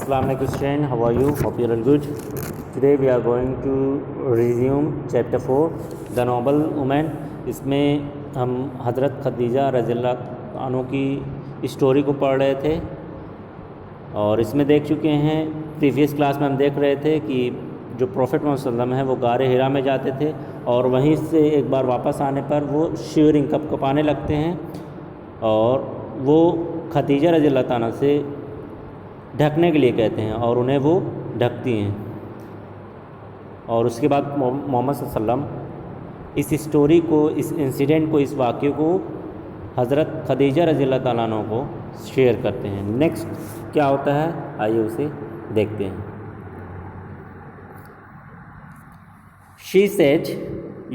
Assalamu alaikum student, how are you? Hope you're all good. Today we are going to resume chapter 4 The Noble Woman. इसमें हम हज़रत खदीजा रज़ियल्लाहु अन्हा की story को पढ़ रहे थे और इसमें देख चुके हैं। प्रीवियस क्लास में हम देख रहे थे कि जो प्रॉफिट मोहम्मद सल्लल्लाहु अलैहि वसल्लम हैं वो गारे हिरा में जाते थे और वहीं से एक बार वापस आने पर वो शिवरिंग कँपाने लगते हैं और वो खदीजा रज़ियल्लाहु अन्हा से ढकने के लिए कहते हैं और उन्हें वो ढकती हैं। और उसके बाद मोहम्मद सल्लल्लाहु अलैहि वसल्लम इस स्टोरी को, इस इंसिडेंट को, इस वाक़े को हज़रत खदीजा रज़ियल्लाहु अन्हा को शेयर करते हैं। नेक्स्ट क्या होता है आइए उसे देखते हैं। She said,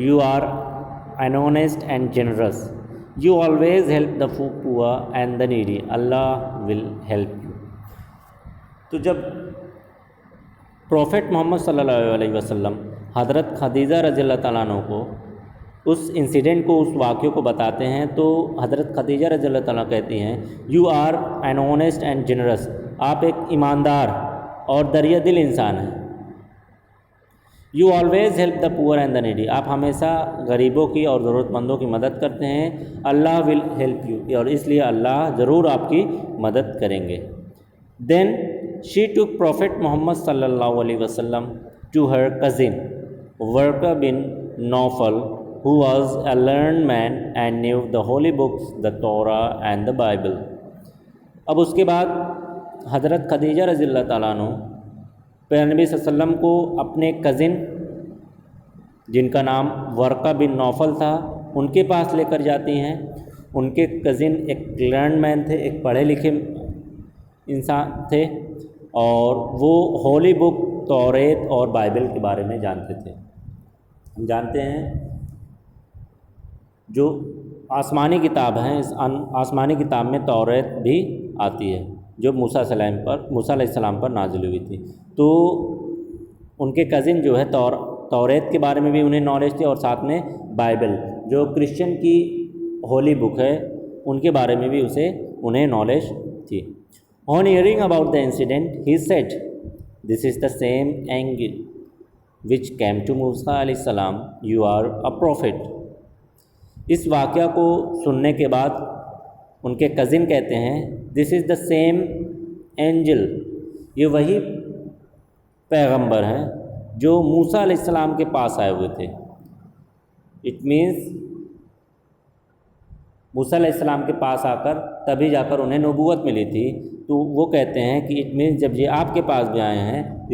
"You are an honest and generous. You always help the poor and the needy. Allah will help you." तो जब प्रॉफिट मोहम्मद सल्लल्लाहु अलैहि वसल्लम हज़रत खदीजा रज़ियल्लाहु अन्हा को उस इंसिडेंट को, उस वाक़े को बताते हैं तो हज़रत खदीजा रज़ियल्लाहु अन्हा कहती हैं, "you are an honest and generous." आप एक ईमानदार और दरिया दिल इंसान हैं। "You always help the poor and the needy." आप हमेशा गरीबों की और ज़रूरतमंदों की मदद करते हैं। "Allah will help you." और इसलिए अल्लाह ज़रूर आपकी मदद करेंगे। Then she took Prophet Muhammad सल्लल्लाहु अलैहि वसल्लम to her cousin Waraqa bin Nawfal, who was a learned man and knew the holy books, the Torah and the Bible. अब उसके बाद हज़रत खदीजा रज़ियल्लाहु अन्हा प्यारे नबी सल्लल्लाहु अलैहि वसल्लम को अपने कज़िन जिनका नाम वर्का बिन नौफल था उनके पास लेकर जाती हैं। उनके कज़िन एक लर्न मैन थे, एक पढ़े लिखे इंसान थे और वो होली बुक तौरेत और बाइबल के बारे में जानते थे। हम जानते हैं जो आसमानी किताब हैं, इस आसमानी किताब में तौरेत भी आती है जो मूसा अलैहिस्सलाम पर नाजिल हुई थी। तो उनके कज़िन जो है तौरेत के बारे में भी उन्हें नॉलेज थी और साथ में बाइबल जो क्रिश्चियन की होली बुक है उनके बारे में भी उन्हें नॉलेज थी। On hearing about the incident he said, "this is the same angel which came to Musa अलैहिस्सलाम, यू आर अ प्रॉफिट." इस वाक़या को सुनने के बाद उनके कज़िन कहते हैं, "this is the same angel." ये वही पैगंबर हैं जो मूसा अलैहिस्सलाम के पास आए हुए थे। इट मीन्स मूसा अलैहिस्सलाम के पास आकर तभी जाकर उन्हें नबूवत मिली थी। तो वो कहते हैं कि इट मीन्स जब ये आपके पास भी आए हैं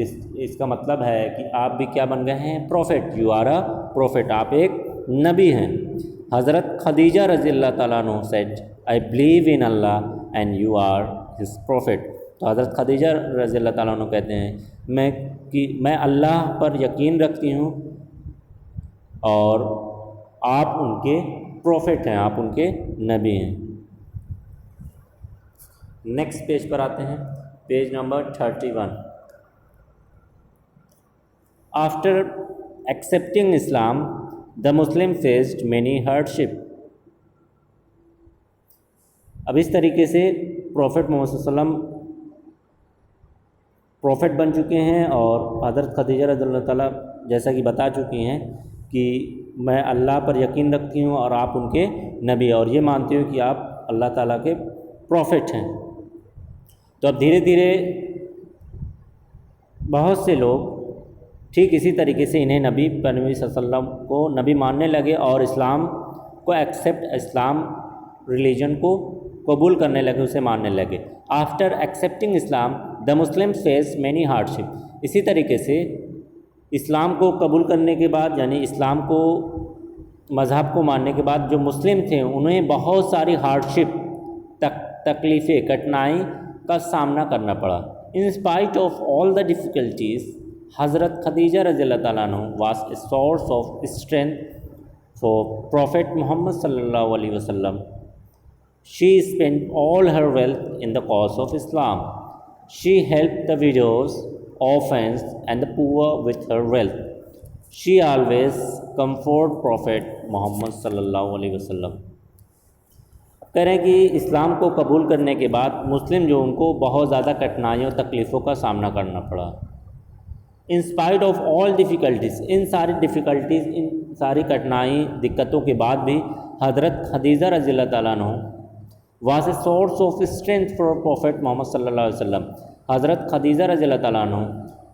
इसका मतलब है कि आप भी क्या बन गए हैं, prophet. You are a prophet, आप एक नबी हैं। हज़रत खदीजा रज़ियल्लाहु अन्हा said, "I believe in Allah and you are his prophet." तो हज़रत खदीजा रज़ियल्लाहु अन्हा कहते हैं मैं अल्लाह पर यकीन रखती हूँ और आप उनके प्रॉफिट हैं, आप उनके नबी हैं। नेक्स्ट पेज पर आते हैं, page number 31। After accepting Islam the Muslim faced many hardship. अब इस तरीके से प्रॉफिट मोहम्मद सल्लल्लाहु अलैहि वसल्लम प्रॉफिट बन चुके हैं और हज़रत खदीजा रज़ियल्लाहु अन्हा जैसा कि बता चुकी हैं कि मैं अल्लाह पर यकीन रखती हूँ और आप उनके नबी, और ये मानती हूँ कि आप अल्लाह ताला के प्रॉफिट हैं। तो अब धीरे धीरे बहुत से लोग ठीक इसी तरीके से इन्हें नबी सल्लल्लाहु अलैहि वसल्लम को नबी मानने लगे और इस्लाम को इस्लाम रिलीजन को कबूल करने लगे, उसे मानने लगे। After accepting Islam the Muslim face many hardship. इसी तरीके से इस्लाम को कबूल करने के बाद, यानी इस्लाम को मज़हब को मानने के बाद जो मुस्लिम थे उन्हें बहुत सारी हार्डशिप तकलीफ़ें, कठिनाई का सामना करना पड़ा। In spite of all the difficulties हज़रत खदीजा रज़ियल्लाहु अन्हा was a source of strength for prophet Muhammad सल्लल्लाहु अलैहि वसल्लम। She spent all her wealth in the cause of Islam. She helped the widows, orphans and the poor with her wealth. She always comforted Prophet Muhammad sallallahu alaihi wasallam. کہہ رہے ہیں کہ اسلام کو قبول کرنے کے بعد مسلم جو ان کو بہت زیادہ کٹھنائیوں تکلیفوں کا سامنا کرنا پڑا. In spite of all difficulties, ان ساری ڈیفیکلٹیز، ان ساری کٹھنائی دقتوں کے بعد بھی حضرت خدیجہ رضی اللہ تعالیٰ عنہ was a source of strength for Prophet Muhammad صلی اللہ علیہ وسلم. حضرت خدیجہ رضی اللہ تعالیٰ عنہ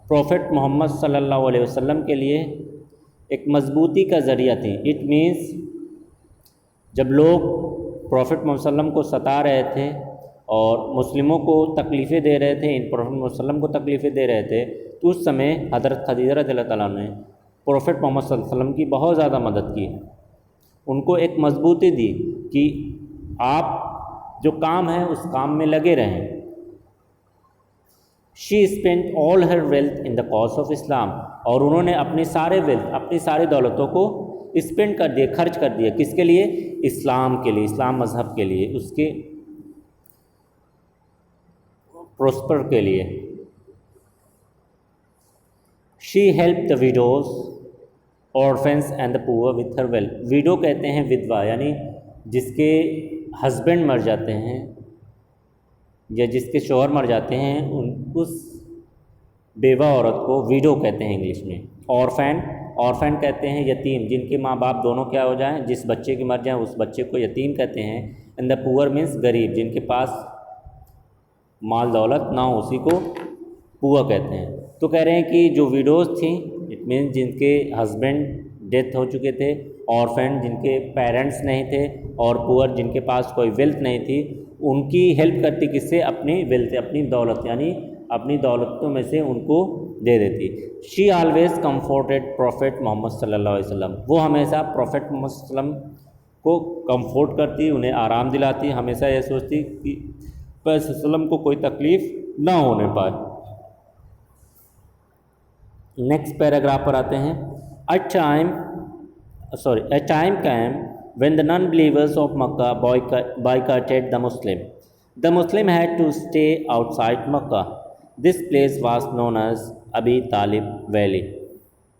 پروفیٹ محمد صلی اللہ علیہ وسلم کے لیے ایک مضبوطی کا ذریعہ تھی. اٹ مینس جب لوگ پروفیٹ محمد صلی اللہ علیہ وسلم کو ستا رہے تھے اور مسلموں کو تکلیفیں دے رہے تھے، ان پروفیٹ محمد صلی اللہ علیہ وسلم کو تکلیفیں دے رہے تھے، تو اس سمے حضرت خدیجہ رضی اللہ تعالیٰ نے پروفیٹ محمد صلی اللہ علیہ وسلم کی بہت زیادہ مدد کی. ان کو ایک مضبوطی دی کہ آپ جو کام ہے اس کام میں لگے رہیں. She spent all her wealth in the cause of Islam, اور انہوں نے اپنی سارے ویلتھ، اپنی ساری دولتوں کو اسپینڈ کر دیا، خرچ کر دیا. کس کے لیے؟ اسلام کے لیے، اسلام مذہب کے لیے، اس کے پروسپر کے لیے. شی help the videos, orphans and the پور with her wealth. ویڈو کہتے ہیں ودوا، یعنی جس کے ہسبینڈ مر جاتے ہیں یا جس کے شوہر مر جاتے ہیں، اس بیوہ عورت کو ویڈو کہتے ہیں انگلش میں. orphan کہتے ہیں یتیم، جن کے ماں باپ دونوں کیا ہو جائیں، جس بچے کی مر جائیں اس بچے کو یتیم کہتے ہیں. اینڈ دا پور مینس غریب، جن کے پاس مال دولت نہ ہو اسی کو پور کہتے ہیں. تو کہہ رہے ہیں کہ جو ویڈوز تھیں، اٹ مینس جن کے ہسبینڈ ڈیتھ ہو چکے تھے، orphan جن کے پیرنٹس نہیں تھے، اور پور جن کے پاس کوئی ویلتھ نہیں تھی، ان کی ہیلپ کرتی کس سے؟ اپنی ویلتھ، اپنی دولت، یعنی اپنی دولتوں میں سے ان کو دے دیتی. شی آلویز کمفورٹیڈ پروفیٹ محمد صلی اللہ علیہ وسلم. وہ ہمیشہ پروفیٹ محمد صلی اللہ علیہ وسلم کو کمفورٹ کرتی، انہیں آرام دلاتی، ہمیشہ یہ سوچتی کہ پیغمبر صلی اللہ علیہ وسلم کو کوئی تکلیف نہ ہونے پائے. نیکسٹ پیراگراف پر آتے ہیں. A time came when the non-believers of Makkah boycotted the Muslim. The Muslim had to stay outside Makkah. This place was known as Abi Talib Valley.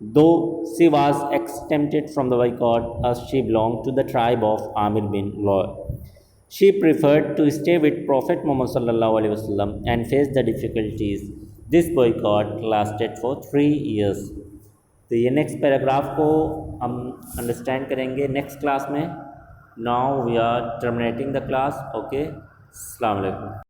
Though she was exempted from the boycott as she belonged to the tribe of Amir bin Lu'ay, she preferred to stay with Prophet Muhammad sallallahu alaihi wasallam and face the difficulties. This boycott lasted for 3 years. تو یہ next paragraph کو ہم understand کریں گے next class میں. Now we are terminating the class. Okay, السلام علیکم.